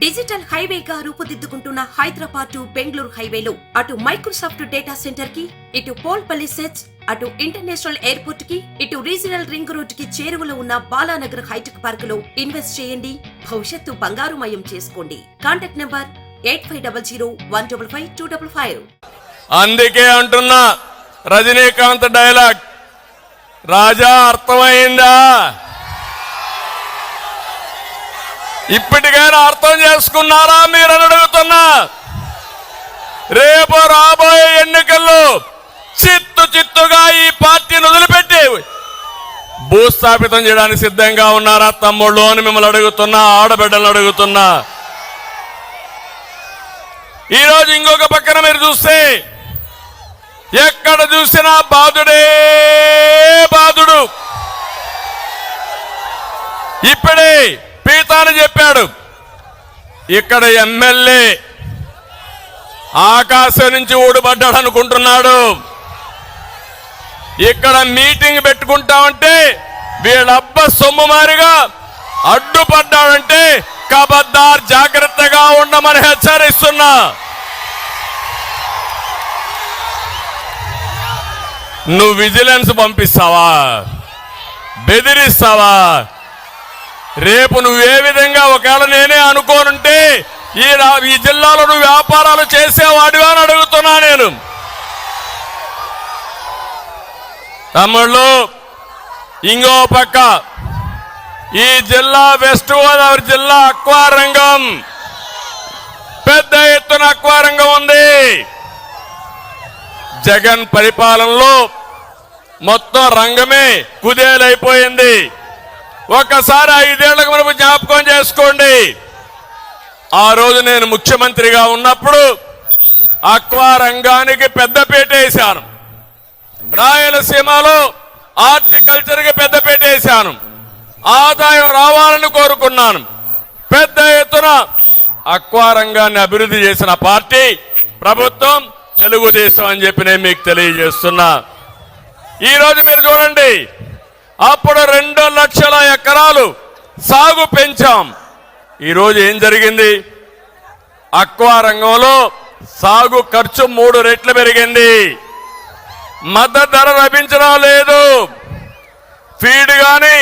Digital హైవేగా రూపుదిద్దుకుంటున్న Hyderabad to Bengaluru హైవేలో అటు Microsoft data centre కి, ఇటు పోల్పల్లి సెట్స్, అటు ఇంటర్నేషనల్ ఎయిర్పోర్ట్ కి, ఇటు రీజనల్ రింగ్ రోడ్ కి చేరువలో ఉన్న బాలానగర్ హైటెక్ పార్క్ లో ఇన్వెస్ట్ చేయండి. భవిష్యత్తు బంగారుమయం చేసుకోండి. Contact number 8500155255. అందుకే అంటున్నా, రజనీకాంత్ డైలాగ్ రాజా అర్థమైందా? ఇప్పటికైనా అర్థం చేసుకున్నారా మీరు అని అడుగుతున్నా. రేపు రాబోయే ఎన్నికల్లో చిత్తుగా ఈ పార్టీని వదిలిపెట్టి భూస్థాపితం చేయడానికి సిద్ధంగా ఉన్నారా తమ్ముళ్ళు అని మిమ్మల్ని అడుగుతున్నా, ఆడబిడ్డలను అడుగుతున్నా. ఈరోజు ఇంకొక పక్కన మీరు చూస్తే ఎక్కడ చూసినా బాధుడే బాధుడు. ఇప్పుడే పీతాని చెప్పాడు, ఇక్కడ ఎమ్మెల్యే ఆకాశం నుంచి ఊడిపడ్డాడు అనుకుంటున్నాడు. ఇక్కడ మీటింగ్ పెట్టుకుంటామంటే వీళ్ళబ్బ సొమ్ము మారిగా అడ్డుపడ్డాడంటే కబద్దార్ జాగ్రత్తగా ఉండమని హెచ్చరిస్తున్నా. నువ్వు విజిలెన్స్ పంపిస్తావా? బెదిరిస్తావా? రేపు నువ్వే విధంగా ఒకవేళ నేనే అనుకోనుంటే ఈ జిల్లాలో నువ్వు వ్యాపారాలు చేసేవాడివా అని అడుగుతున్నా నేను. తమ్ముళ్ళు, ఇంకో పక్క ఈ జిల్లా వెస్ట్ గోదావరి జిల్లా అక్వారంగం, పెద్ద ఎత్తున అక్వారంగం ఉంది. జగన్ పరిపాలనలో మొత్తం రంగమే కుదేలైపోయింది. ఒక్కసారి 5 ఏళ్లకు మనకు జ్ఞాపకం చేసుకోండి. ఆ రోజు నేను ముఖ్యమంత్రిగా ఉన్నప్పుడు అక్వా రంగానికి పెద్దపీట వేశాను. రాయలసీమలో హార్టికల్చర్కి పెద్దపీట వేశాను. ఆదాయం రావాలని కోరుకున్నాను. పెద్ద ఎత్తున అక్వా రంగాన్ని అభివృద్ధి చేసిన పార్టీ ప్రభుత్వం తెలుగుదేశం అని చెప్పి నేను మీకు తెలియజేస్తున్నా. ఈరోజు మీరు చూడండి, అప్పుడు 2 లక్షల ఎకరాలు సాగు పెంచాం. ఈరోజు ఏం జరిగింది? అక్వా రంగంలో సాగు ఖర్చు 3 రెట్లు పెరిగింది. మద్దతు ధర లభించడం లేదు. ఫీడ్ కానీ,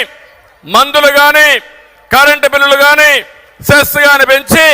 మందులు కానీ, కరెంటు బిల్లులు కానీ, సెస్ కానీ పెంచి